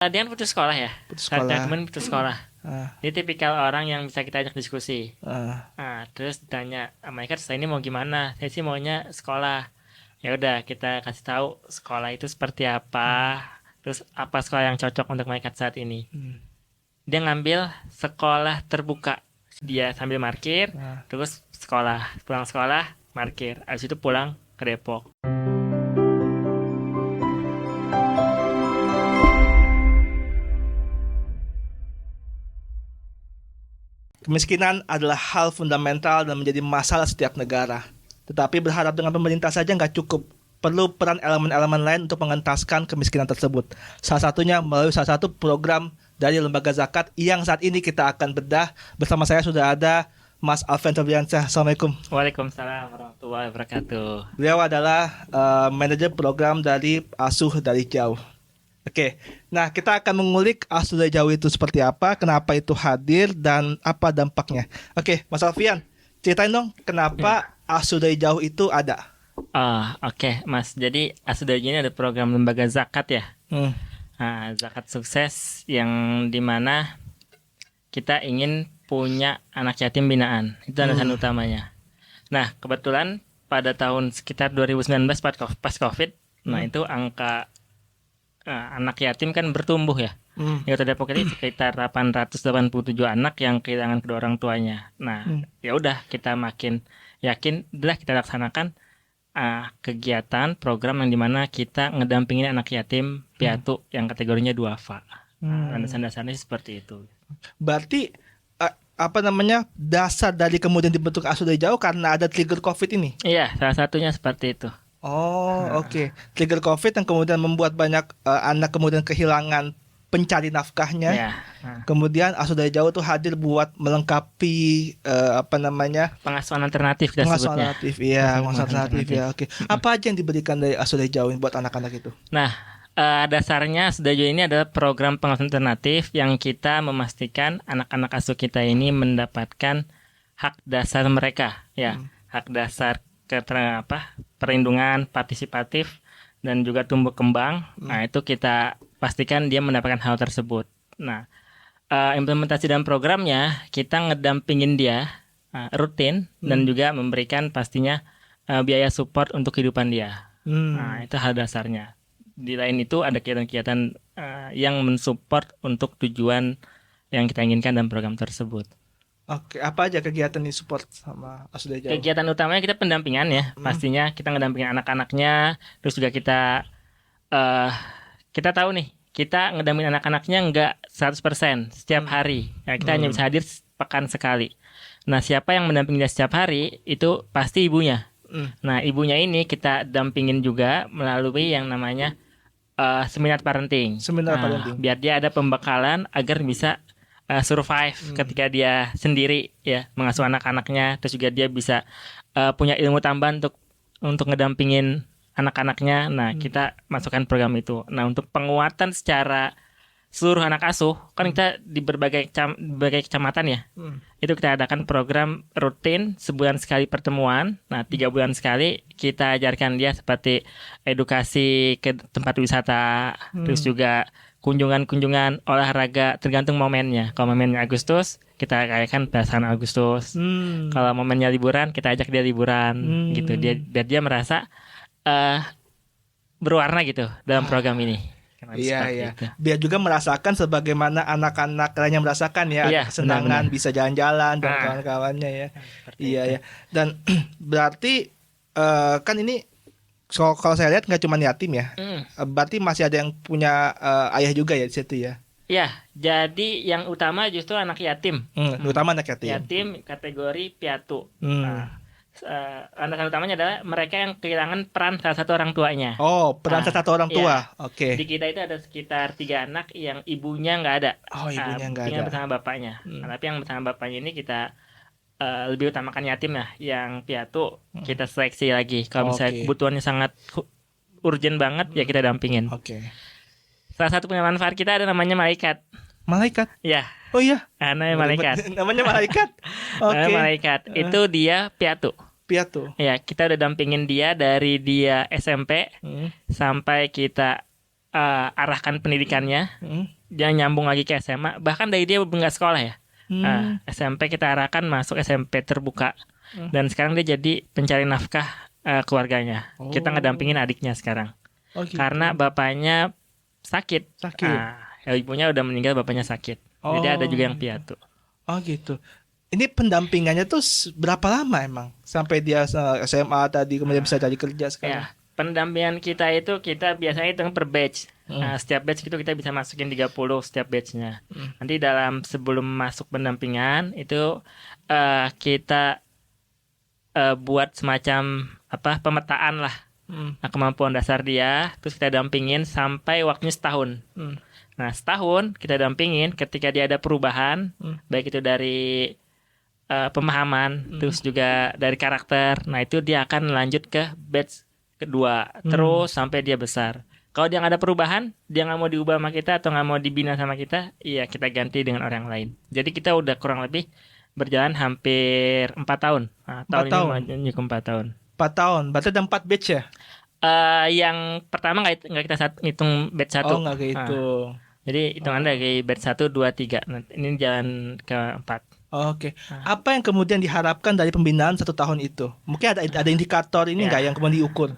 Dia kan putus sekolah ya. Putus Saat sekolah. temen putus sekolah. Ah, Dia tipikal orang yang bisa kita ajak diskusi. ah. Terus ditanya, mereka saya ini mau gimana? Saya sih maunya sekolah. Ya udah, kita kasih tahu sekolah itu seperti apa. Terus apa sekolah yang cocok untuk mereka saat ini. Hmm. Dia ngambil sekolah terbuka. Dia sambil parkir, Ah. terus sekolah, pulang sekolah, parkir. Habis itu pulang ke Depok. Kemiskinan adalah hal fundamental dan menjadi masalah setiap negara. Tetapi berharap dengan pemerintah saja nggak cukup. Perlu peran elemen-elemen lain untuk mengentaskan kemiskinan tersebut. Salah satunya melalui salah satu program dari Lembaga Zakat yang saat ini kita akan bedah. Bersama saya sudah ada Mas Alven Febriansyah. Assalamualaikum. Waalaikumsalam warahmatullahi wabarakatuh. Beliau adalah manajer program dari Asuh Dari Jauh. Oke, nah kita akan mengulik Asuh Dari Jauh itu seperti apa, kenapa itu hadir, dan apa dampaknya. Oke, Mas Alfian, ceritain dong kenapa Asuh Dari Jauh itu ada. Oke, Mas. Jadi Asuh Dari Jauh ini ada program lembaga zakat ya. Hmm. Zakat sukses yang dimana kita ingin punya anak yatim binaan. Itu alasan utamanya. Nah, kebetulan pada tahun sekitar 2019 pas COVID, nah itu angka anak yatim kan bertumbuh ya. Di Kota Depok ini sekitar 887 anak yang kehilangan kedua orang tuanya. Nah, ya udah kita makin yakin, udah kita laksanakan kegiatan program yang dimana kita ngedampingin anak yatim piatu yang kategorinya duafa. Landasan-dasarnya seperti itu. Berarti dasar dari kemudian dibentuk Asuh Dari Jauh karena ada trigger COVID ini. Iya, salah satunya seperti itu. Oke. Trigger COVID yang kemudian membuat banyak anak kemudian kehilangan pencari nafkahnya. Ya. Kemudian Asuh Dari Jauh itu hadir buat melengkapi Pengasuhan alternatif kita pengasuhan sebutnya. alternatif. Iya, pengasuhan alternatif ya. Oke. Apa aja yang diberikan dari Asuh Dari Jauh buat anak-anak itu? Nah, dasarnya Asuh Dari Jauh ini adalah program pengasuhan alternatif yang kita memastikan anak-anak asuh kita ini mendapatkan hak dasar mereka, ya, hak dasar perlindungan partisipatif dan juga tumbuh kembang. Nah, itu kita pastikan dia mendapatkan hal tersebut. Nah, implementasi dalam programnya kita ngedampingin dia rutin dan juga memberikan pastinya biaya support untuk kehidupan dia. Nah, itu hal dasarnya. Di lain itu ada kegiatan-kegiatan yang mensupport untuk tujuan yang kita inginkan dalam program tersebut. Oke, apa aja kegiatan yang support sama Asuh Dari Jauh? Kegiatan utamanya kita pendampingan ya. Pastinya kita ngedampingin anak-anaknya. Terus juga kita tahu nih, kita ngedampingin anak-anaknya nggak 100% setiap hari. Ya, kita hanya bisa hadir pekan sekali. Nah, siapa yang mendampingi dia setiap hari itu pasti ibunya. Nah, ibunya ini kita dampingin juga melalui yang namanya seminar parenting. Seminar parenting. Biar dia ada pembekalan agar bisa survive ketika dia sendiri ya mengasuh anak-anaknya. Terus juga dia bisa punya ilmu tambahan untuk ngedampingin anak-anaknya. Nah, kita masukkan program itu. Nah, untuk penguatan secara seluruh anak asuh kan kita di berbagai kecamatan ya. Itu kita adakan program rutin sebulan sekali pertemuan. Nah, 3 bulan sekali kita ajarkan dia seperti edukasi ke tempat wisata, terus juga kunjungan-kunjungan olahraga tergantung momennya. Kalau momennya Agustus, kita rayakan perayaan Agustus. Kalau momennya liburan, kita ajak dia liburan gitu. Biar dia merasa berwarna gitu dalam program ini. Iya. Biar juga merasakan sebagaimana anak-anak lainnya merasakan ya, Iya, kesenangan, benar-benar. bisa jalan-jalan dan kawan-kawannya ya. Iya ya. Dan berarti kan ini kalau saya lihat nggak cuma yatim ya. Berarti masih ada yang punya ayah juga ya di situ ya. Iya, jadi yang utama justru anak yatim. Terutama anak yatim. Yatim kategori piatu. Landasan utamanya adalah mereka yang kehilangan peran salah satu orang tuanya. Oh, peran salah satu orang tua. Iya. Oke. Di kita itu ada sekitar 3 anak yang ibunya nggak ada. Oh, ibunya nggak tinggal ada. bersama bapaknya. Tapi yang bersama bapaknya ini kita lebih utamakan yatim ya. Yang piatu kita seleksi lagi. Kalau misalnya Oke. kebutuhannya sangat urgent banget ya kita dampingin. Oke. Salah satu pemanfaat kita ada namanya malaikat. Malaikat. Ya, Oh iya. namanya malaikat. Namanya malaikat. Namanya Oke. malaikat. Itu dia piatu. Piatu. Ya, kita udah dampingin dia dari dia SMP sampai kita arahkan pendidikannya, Hmm. dia nyambung lagi ke SMA. Bahkan dari dia nggak sekolah ya. SMP kita arahkan masuk SMP terbuka. Dan sekarang dia jadi pencari nafkah keluarganya. Kita ngedampingin adiknya sekarang. Oh, gitu. Karena bapaknya sakit. Sakit. Ibunya udah meninggal, bapaknya sakit. Jadi ada juga yang piatu. Oh gitu. Ini pendampingannya tuh berapa lama emang? Sampai dia SMA tadi kemudian bisa jadi kerja sekarang. Ya, pendampingan kita itu kita biasanya hitung per batch. Setiap batch itu kita bisa masukin 30 setiap batchnya. Nanti sebelum masuk pendampingan itu kita buat semacam pemetaan lah. Kemampuan dasar dia, terus kita dampingin sampai waktunya setahun. Nah, setahun kita dampingin, ketika dia ada perubahan, baik itu dari pemahaman, terus juga dari karakter. Nah, itu dia akan lanjut ke batch kedua, terus sampai dia besar. Kalau dia nggak ada perubahan, dia nggak mau diubah sama kita atau nggak mau dibina sama kita, iya kita ganti dengan orang lain. Jadi kita udah kurang lebih berjalan hampir 4 tahun. Nah, tahun ini mau 4 tahun. 4 tahun, berarti ada 4 batch ya? Yang pertama nggak kita hitung batch 1. Oh, nggak gitu. Jadi hitungan dari batch 1, 2, 3. Nah, ini jalan ke 4. Oke. Apa yang kemudian diharapkan dari pembinaan 1 tahun itu? Mungkin ada indikator ini nggak yang kemudian diukur?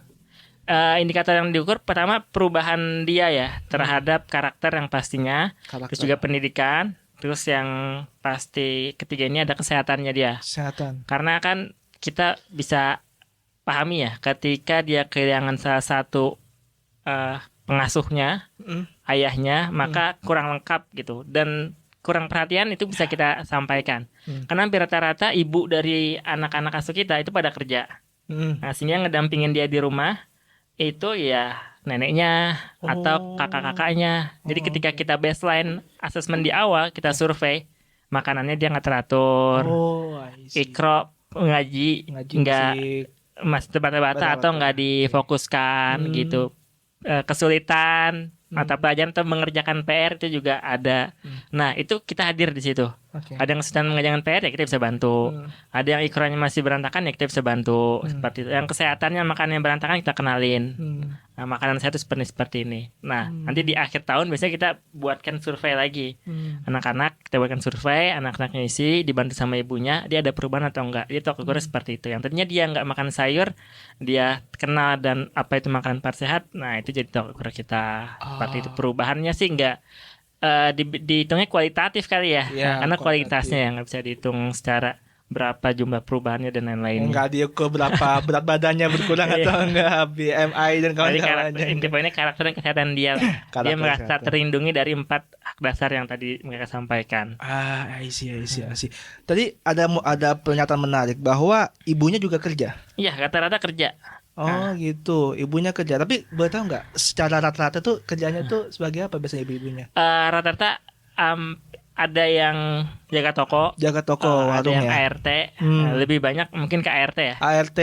Indikator yang diukur pertama perubahan dia ya terhadap karakter yang pastinya, terus juga pendidikan, terus yang pasti ketiga ini ada kesehatannya dia. Kesehatan. Karena kan kita bisa pahami ya, ketika dia kehilangan salah satu pengasuhnya, ayahnya, maka kurang lengkap gitu, dan kurang perhatian itu bisa kita sampaikan. Karena hampir rata-rata ibu dari anak-anak asuh kita itu pada kerja. Nah, sehingga ngedampingin dia di rumah itu ya neneknya atau kakak-kakaknya. Jadi ketika kita baseline assessment di awal, kita survei, makanannya dia nggak teratur, ikro ngaji nggak masih terbata-bata atau nggak difokuskan gitu, kesulitan mata pelajaran atau mengerjakan PR itu juga ada. Nah, itu kita hadir di situ. Ada yang sedang mengerjakan PR ya kita bisa bantu. Ada yang ikronya masih berantakan ya kita bisa bantu. Seperti itu. Yang kesehatannya makanannya berantakan kita kenalin. Nah, makanan saya itu seperti ini. Nah, nanti di akhir tahun biasanya kita buatkan survei lagi. Anak-anak kita buatkan survei, anak-anaknya isi dibantu sama ibunya, dia ada perubahan atau enggak. Dia tolak ukurnya seperti itu. Yang tadinya dia enggak makan sayur, dia kenal dan apa itu makanan par sehat. Nah, itu jadi tolak ukur kita. Seperti itu. Perubahannya sih enggak dihitungnya kualitatif kali ya, karena kualitasnya yang nggak bisa dihitung secara berapa jumlah perubahannya dan lain-lain. Enggak diukur berapa berat badannya berkurang atau enggak, BMI dan kawan-kawannya. Intinya karakter dan kesehatan dia. Dia merasa terlindungi dari 4 hak dasar yang tadi mereka sampaikan. I see. Tadi ada pernyataan menarik bahwa ibunya juga kerja. Iya, rata-rata kerja. Oh gitu, ibunya kerja. Tapi boleh tahu nggak secara rata-rata tuh kerjanya tuh sebagai apa biasanya ibu-ibunya? Rata-rata ada yang jaga toko, warung ada yang ya. ART, lebih banyak mungkin ke ART ya. ART.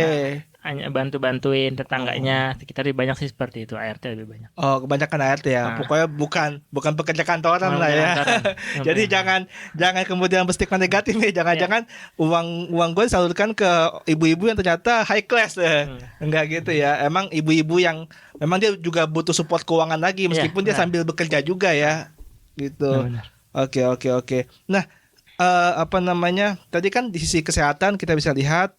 Hanya bantuin tetangganya, sekitar lebih banyak sih seperti itu. ART lebih banyak. Oh, kebanyakan ART ya. Pokoknya bukan pekerja kantoran lah ya. Jadi jangan kemudian berstigma negatif nih. Jangan uang gue disalurkan ke ibu-ibu yang ternyata high class. Enggak gitu ya. Emang ibu-ibu yang memang dia juga butuh support keuangan lagi meskipun dia sambil bekerja juga ya. Gitu. Oke. Nah, tadi kan di sisi kesehatan kita bisa lihat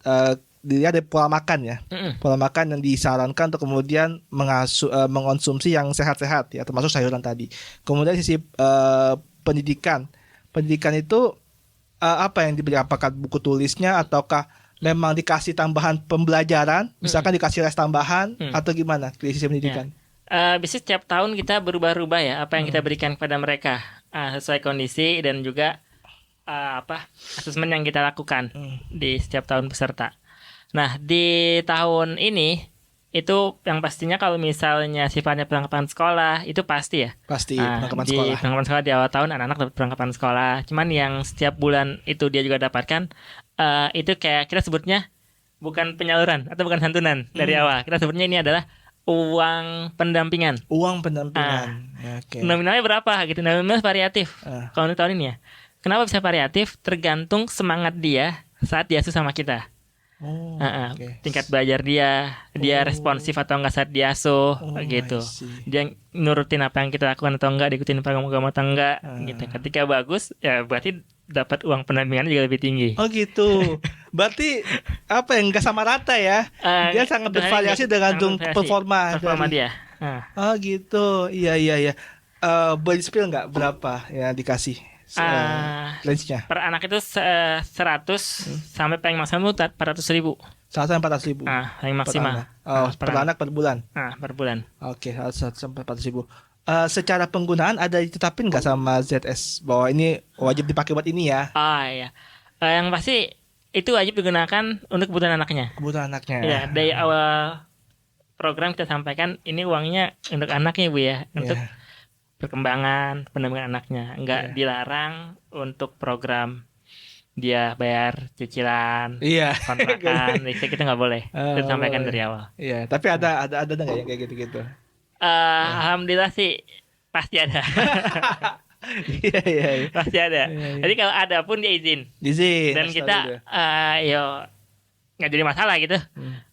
dia ada pola makan ya. Pola makan yang disarankan untuk kemudian mengonsumsi yang sehat-sehat ya, termasuk sayuran tadi. Kemudian sisi pendidikan itu apa yang diberi, apakah buku tulisnya ataukah memang dikasih tambahan pembelajaran, misalkan dikasih les tambahan atau gimana di sisi pendidikan? Biasanya setiap tahun kita berubah-ubah ya apa yang kita berikan kepada mereka sesuai kondisi dan juga asesmen yang kita lakukan di setiap tahun peserta. Nah, di tahun ini itu yang pastinya kalau misalnya sifatnya perlengkapan sekolah itu pasti ya. Pasti perlengkapan sekolah. Di perlengkapan sekolah di awal tahun anak-anak dapat perlengkapan sekolah. Cuman yang setiap bulan itu dia juga dapatkan itu kayak kita sebutnya bukan penyaluran atau bukan santunan dari awal. Kita sebutnya ini adalah uang pendampingan. Okay. Nominalnya berapa gitu? Nominalnya variatif. Kalau untuk tahun ini ya. Kenapa bisa variatif? Tergantung semangat dia saat dia asuh sama kita. Oh, oke. Tingkat belajar dia Oh. responsif atau enggak saat diasuh Oh, gitu. I see. Dia nurutin apa yang kita lakukan atau enggak, diikutin program atau enggak gitu. Ketika bagus ya berarti dapat uang pendampingan juga lebih tinggi. Oh gitu. Berarti apa yang nggak sama rata ya? Dia sangat bervariasi tergantung performa dari. dia. Nah, Oh gitu. Iya iya iya. Boleh spill nggak berapa yang dikasih range-nya? per anak itu 100 sampai paling maksimal 400.000. 100 sampai 400 ribu Paling per maksimal. anak. Oh, per anak per bulan. Per bulan. Oke, 100 sampai 400 ribu. Secara penggunaan ada ditetapin nggak sama ZS bahwa ini wajib dipakai buat ini ya? Iya. Yang pasti itu wajib digunakan untuk kebutuhan anaknya. Kebutuhan anaknya. Ya, dari awal program kita sampaikan ini uangnya untuk anaknya Bu ya, untuk Iya. perkembangan pendampingan anaknya. Enggak dilarang untuk program dia bayar cicilan, Iya. kontrakan, listrik itu nggak boleh. Itu disampaikan boleh. dari awal. Iya, tapi ada nggak yang kayak gitu-gitu? Alhamdulillah sih pasti ada. Iya iya. Iya. Pasti ada. Iya. Jadi kalau ada pun dia izin. Izin. Dan kita nggak jadi masalah gitu.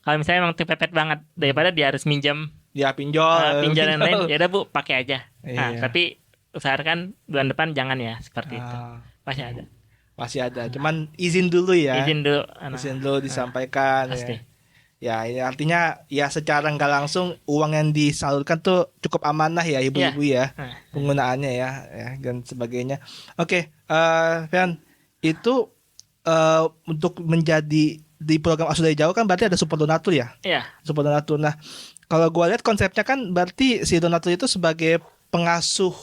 Kalau misalnya emang kepepet banget daripada dia harus minjam Ya pinjol. pinjam dan lain, ya udah Bu pakai aja. Iya. Tapi usahakan bulan depan jangan ya seperti itu. Pasti ada. Masih ada. Cuman izin dulu ya. Izin dulu anak. Izin dulu disampaikan. Pasti. Ya, ini artinya ya secara nggak langsung uang yang disalurkan tuh cukup amanah ya ibu-ibu ya penggunaannya ya dan sebagainya. Oke, Fian, itu untuk menjadi di program Asuh Dari Jauh kan berarti ada super donatur ya? Iya. Super donatur. Nah, kalau gue lihat konsepnya kan berarti si donatur itu sebagai pengasuh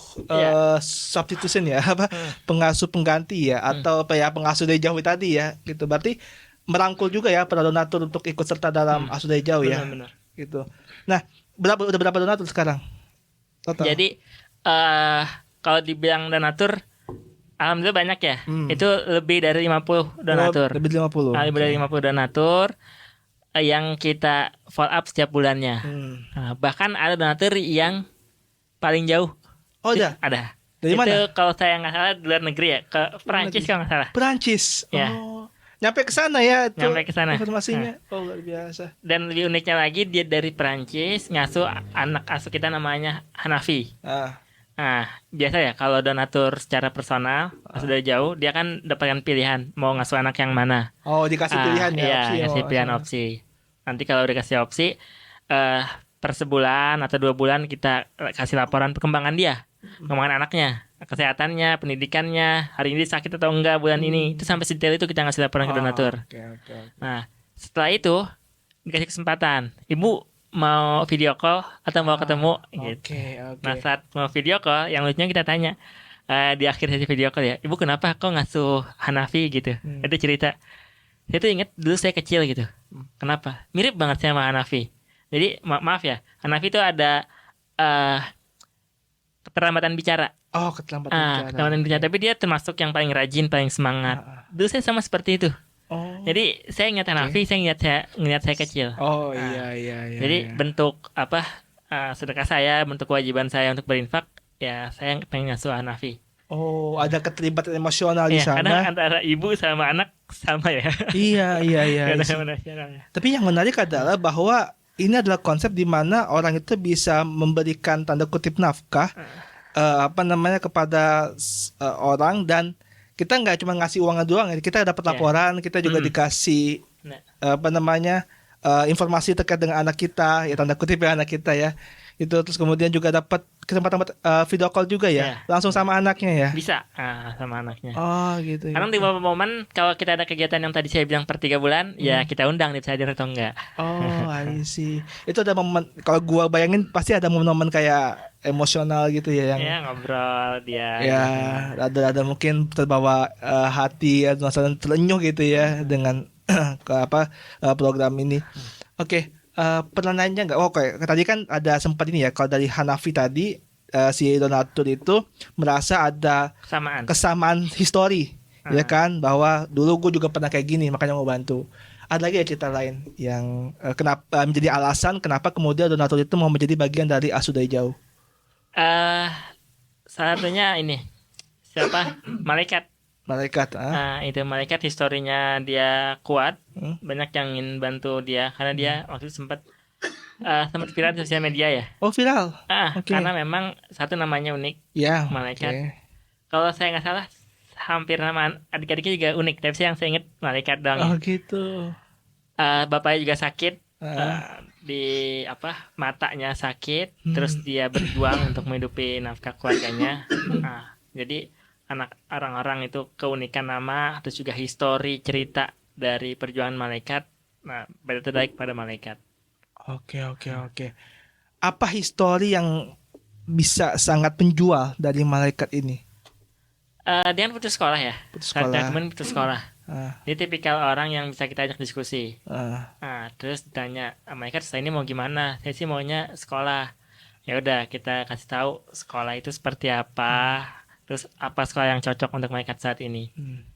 substitution ya, apa pengasuh pengganti ya, atau apa ya pengasuh dari jauh tadi ya, gitu. Berarti merangkul juga ya para donatur untuk ikut serta dalam Asuh Dari Jauh ya. Benar. Gitu. Nah, udah berapa donatur sekarang? Total. Jadi kalau dibilang donatur, alhamdulillah banyak ya. Itu lebih dari 50 donatur. Lebih dari 50. Lebih dari 50 donatur yang kita follow up setiap bulannya. Bahkan ada donatur yang paling jauh. Oh, ada. Dari itu mana? kalau saya nggak salah di luar negeri ya, ke Perancis kalau nggak salah. Perancis. Ya. Oh. Nyampe ke sana ya tuh. Nyampe ke sana. Informasinya. Oh, luar biasa. Dan lebih uniknya lagi dia dari Perancis ngasuh anak asuh kita namanya Hanafi. Nah, biasa ya kalau donatur secara personal sudah jauh dia kan dapatkan pilihan mau ngasuh anak yang mana. Oh, dikasih pilihan ya, iya, opsi. kasih pilihan opsi. Nanti kalau dikasih opsi per sebulan atau 2 bulan kita kasih laporan perkembangan dia, perkembangan anaknya, kesehatannya, pendidikannya, hari ini sakit atau enggak bulan ini. Itu sampai sedetail itu kita ngasih laporan ke donatur. Oke. Nah, setelah itu dikasih kesempatan. Ibu mau video call atau mau ketemu gitu. Oke. Nah, saat mau video call, yang lucunya kita tanya di akhir sesi video call ya, Ibu kenapa kok ngasuh Hanafi gitu? Itu cerita. Saya tuh ingat dulu saya kecil gitu. Kenapa? Mirip banget sama Hanafi. Jadi maaf ya, Hanafi itu ada keterlambatan bicara. Oh, keterlambatan bicara. Tapi dia termasuk yang paling rajin, paling semangat. Dulu saya sama seperti itu. Oh. Jadi saya ingat Hanafi, saya ingat saya kecil. Oh, iya. Jadi bentuk sedekah saya, bentuk kewajiban saya untuk berinfak, ya saya pengen ngasuh Hanafi. Oh, ada keterlibatan emosional di sana. Karena antara ibu sama anak sama ya. Iya. Tapi yang menarik adalah bahwa ini adalah konsep di mana orang itu bisa memberikan tanda kutip nafkah kepada orang, dan kita nggak cuma ngasih uangnya doang, kita dapat laporan, kita juga dikasih informasi terkait dengan anak kita, ya tanda kutip ya anak kita ya. Itu terus kemudian juga dapat kesempatan video call juga ya, langsung sama anaknya ya. Bisa sama anaknya. Oh gitu. Karena di beberapa momen kalau kita ada kegiatan yang tadi saya bilang per 3 bulan, ya kita undang nih bisa hadir atau enggak. Oh, I see. Itu ada momen, kalau gua bayangin pasti ada momen-momen kayak emosional gitu ya, yang ya ngobrol dia. Ya, ada mungkin terbawa hati ya, masalah terenyuh gitu ya dengan program ini. Oke. Pernah nanya nggak? Oh, kayak tadi kan ada sempat ini ya, kalau dari Hanafi tadi si donatur itu merasa ada kesamaan histori, ya kan, bahwa dulu gue juga pernah kayak gini makanya mau bantu. Ada lagi ya cerita lain yang kenapa menjadi alasan kenapa kemudian donatur itu mau menjadi bagian dari Asuh Dari Jauh? Salah satunya ini siapa? Malaikat. Malaikat. Nah, itu malaikat historinya dia kuat, Hmm. banyak yang ingin bantu dia karena dia waktu itu sempat viral di sosial media ya. Oh, viral. Oke. Karena memang satu namanya unik, Ya, malaikat. oke. Kalau saya nggak salah, hampir nama adik-adiknya juga unik. Tapi saya yang saya inget malaikat doang ya. Oh, gitu. Bapaknya juga sakit, Ah. di matanya sakit, Hmm. terus dia berjuang untuk menghidupi nafkah keluarganya. Jadi anak orang-orang itu keunikan nama, terus juga histori cerita dari perjuangan malaikat. Nah, tertarik pada malaikat. Oke, oke, oke. Apa histori yang bisa sangat penjual dari malaikat ini? Dia kan putus sekolah ya. Putus Saat sekolah. temen putus sekolah. Ah, Dia tipikal orang yang bisa kita ajak diskusi. ah. Terus ditanya, malaikat saya ini mau gimana? Saya sih maunya sekolah. Ya udah, kita kasih tahu sekolah itu seperti apa. Terus apa sekolah yang cocok untuk malaikat saat ini? Hmm.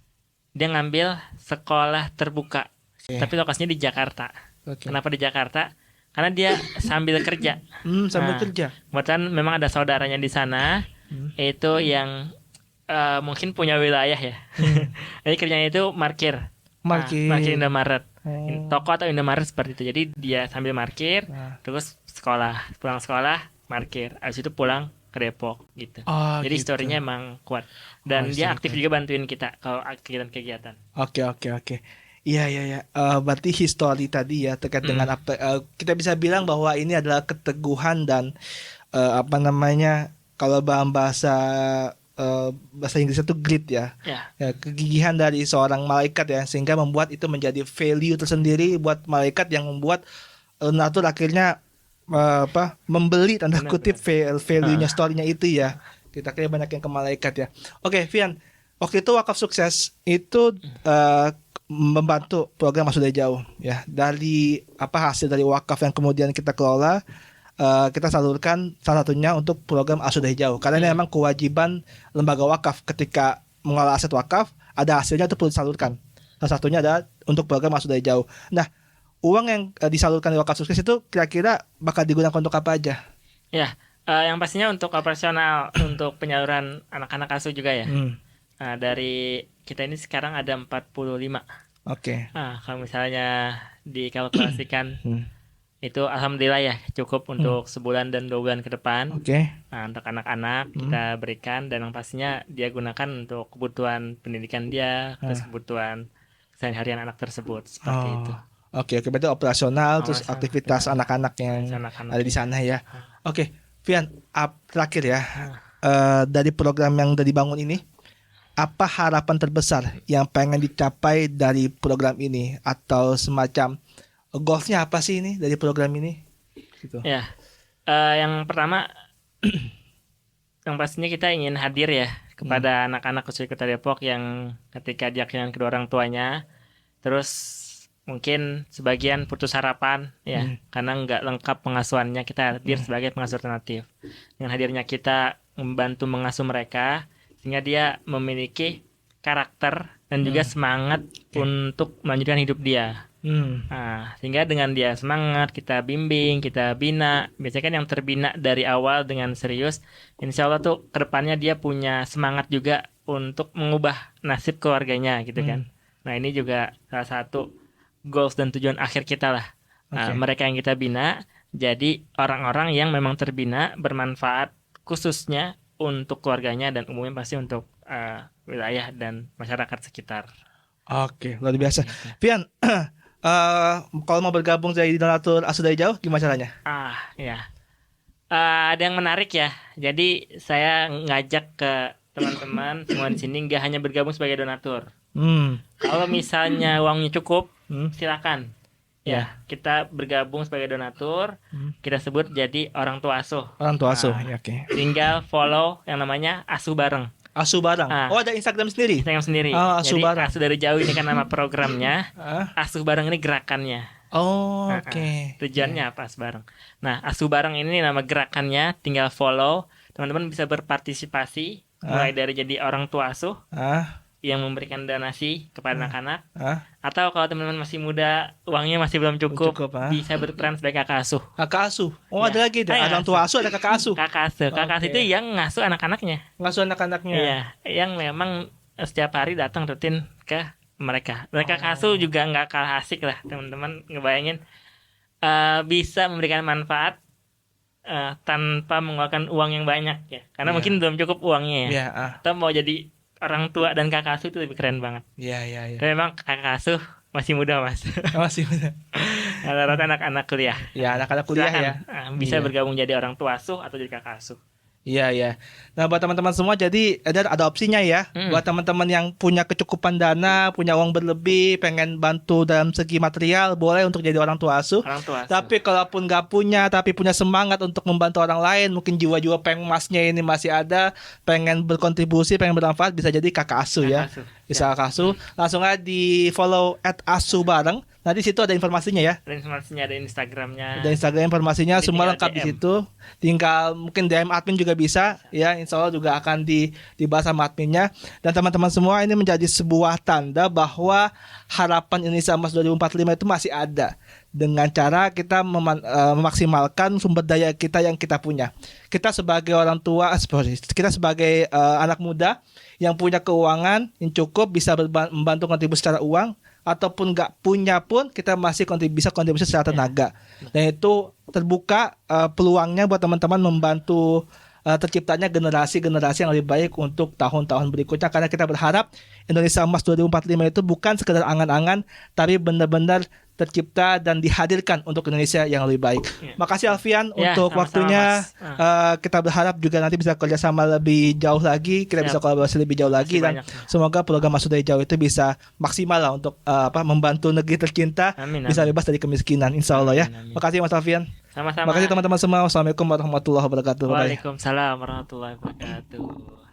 Dia ngambil sekolah terbuka, Oke. tapi lokasinya di Jakarta. Oke. Kenapa di Jakarta? Karena dia sambil kerja. Sambil Nah, kerja. Kebetulan memang ada saudaranya di sana, itu yang mungkin punya wilayah ya. Jadi kerjanya itu markir. Markir. Markir Indomaret. Oh. Toko atau Indomaret seperti itu. Jadi dia sambil markir, Ah. terus pulang sekolah, markir. Habis itu pulang ke Depok gitu. Oh, Jadi gitu. historinya emang kuat. Dan dia historinya aktif kuat. juga bantuin kita kalau kegiatan-kegiatan. Oke, oke, oke. Iya, iya, iya. Berarti histori tadi ya terkait dengan apa kita bisa bilang bahwa ini adalah keteguhan dan apa namanya kalau bahasa Inggrisnya itu grit ya. Ya, Ya, kegigihan dari seorang malaikat ya sehingga membuat itu menjadi value tersendiri buat malaikat yang membuat Natur akhirnya membeli tanda Benar, kutip value-nya story-nya itu ya. Kita kira banyak yang ke malaikat ya. Oke, Vian. Waktu itu Wakaf Sukses itu membantu program Masuk Dari Jauh ya. Dari hasil dari wakaf yang kemudian kita kelola, kita salurkan salah satunya untuk program Asuh Dari Jauh. Karena ini memang kewajiban lembaga wakaf ketika mengelola aset wakaf, ada hasilnya itu perlu disalurkan. Salah satunya adalah untuk program Asuh Dari Jauh. Nah, uang yang disalurkan di Wakaf Sukses itu kira-kira bakal digunakan untuk apa aja? ya. Yang pastinya untuk operasional, untuk penyaluran anak-anak asuh juga ya. Dari kita ini sekarang ada 45. Oke. Kalau misalnya dikalkulasikan itu alhamdulillah ya cukup untuk sebulan dan 2 bulan ke depan. Oke. Untuk anak-anak kita berikan dan yang pastinya dia gunakan untuk kebutuhan pendidikan dia, terus kebutuhan sehari-harian anak tersebut seperti itu. Oke, berarti operasional terus Operasional, aktivitas ya. anak-anak yang Anak-anak ada di sana ya. Oke, Vian, terakhir ya. Ah. Dari program yang udah dibangun ini, apa harapan terbesar yang pengen dicapai dari program ini atau semacam goalsnya apa sih ini dari program ini? Gitu. Ya, yang pertama, yang pastinya kita ingin hadir ya kepada anak-anak khususnya Kota Depok yang ketika dia kehilangan kedua orang tuanya, terus mungkin sebagian putus harapan ya karena nggak lengkap pengasuhannya, kita hadir sebagai pengasuh alternatif. Dengan hadirnya kita membantu mengasuh mereka sehingga dia memiliki karakter dan juga semangat untuk melanjutkan hidup dia. Sehingga dengan dia semangat, kita bimbing, kita bina. Biasanya kan yang terbina dari awal dengan serius, insya Allah tuh kedepannya dia punya semangat juga untuk mengubah nasib keluarganya gitu kan. Nah ini juga salah satu goals dan tujuan akhir kita lah. Mereka yang kita bina jadi orang-orang yang memang terbina, bermanfaat khususnya untuk keluarganya dan umumnya pasti untuk wilayah dan masyarakat sekitar. Oke, luar biasa. Vian, kalau mau bergabung jadi donatur Asuh Dari Jauh, gimana caranya? Ya. Ada yang menarik ya. Jadi saya ngajak ke teman-teman semua di sini nggak hanya bergabung sebagai donatur. Kalau misalnya uangnya cukup, silakan. Ya, kita bergabung sebagai donatur. Kita sebut jadi orang tua asuh. Orang tua asuh, ya, oke. Tinggal follow yang namanya Asuh Bareng. Asuh Bareng. Oh, ada Instagram sendiri. Instagram sendiri. Asuh Jadi Bareng. Asuh Dari Jauh ini kan nama programnya. Asuh Bareng ini gerakannya. Oh, oke. Tujuannya apa Asuh Bareng? Nah, Asuh Bareng ini nama gerakannya. Tinggal follow. Teman-teman bisa berpartisipasi mulai dari jadi orang tua asuh yang memberikan donasi kepada anak-anak, atau kalau teman-teman masih muda uangnya masih belum cukup, bisa berperan sebagai kakak asuh. Kakak asuh. Oh, Ya. ada lagi ada orang tua asuh, ada kakak asuh. Kakak asuh. Kakak asuh itu yang ngasuh anak-anaknya. Ngasuh anak-anaknya. Iya, yang memang setiap hari datang rutin ke mereka. Mereka Kasu juga nggak kalah asik lah teman-teman, ngebayangin bisa memberikan manfaat tanpa mengeluarkan uang yang banyak ya, karena mungkin belum cukup uangnya ya. Atau mau jadi orang tua dan kakak asuh itu lebih keren banget. Iya. Dan memang kakak asuh masih muda mas. Masih muda. Rata-rata anak-anak kuliah. Ya, anak-anak kuliah Silakan, ya. Bisa bergabung jadi orang tua asuh atau jadi kakak asuh. Iya. Nah, buat teman-teman semua, jadi ada opsinya ya. Buat teman-teman yang punya kecukupan dana, punya uang berlebih, pengen bantu dalam segi material, boleh untuk jadi orang tua asuh. Tapi kalaupun nggak punya, tapi punya semangat untuk membantu orang lain, mungkin jiwa-jiwa pengmasnya ini masih ada, pengen berkontribusi, pengen bermanfaat, bisa jadi kakak asuh ya. Bisa kakak asuh. Langsung aja di follow @asuhbareng. Nah, di situ ada informasinya ya. Ada informasinya, ada Instagramnya. Ada Instagram informasinya, jadi semua lengkap di situ. Tinggal mungkin DM admin juga bisa ya. Insya Allah juga akan dibahas sama adminnya. Dan teman-teman semua, ini menjadi sebuah tanda bahwa harapan Indonesia Emas 2045 itu masih ada. Dengan cara kita memaksimalkan sumber daya kita yang kita punya. Kita sebagai orang tua, kita sebagai anak muda yang punya keuangan yang cukup, bisa membantu kontribusi secara uang, ataupun nggak punya pun kita masih bisa kontribusi secara tenaga. Dan itu terbuka peluangnya buat teman-teman membantu terciptanya generasi-generasi yang lebih baik untuk tahun-tahun berikutnya, karena kita berharap Indonesia Emas 2045 itu bukan sekedar angan-angan, tapi benar-benar tercipta dan dihadirkan untuk Indonesia yang lebih baik. Makasih Alfian untuk waktunya. Kita berharap juga nanti bisa kerjasama lebih jauh lagi, kita bisa kolaborasi lebih jauh lagi, dan semoga program Masuk Dari Jauh itu bisa maksimal lah untuk membantu negeri tercinta bisa bebas dari kemiskinan, insya Allah ya. Makasih Mas Alfian. Sama-sama. Makasih teman-teman semua. Wassalamualaikum warahmatullahi wabarakatuh. Waalaikumsalam warahmatullahi wabarakatuh.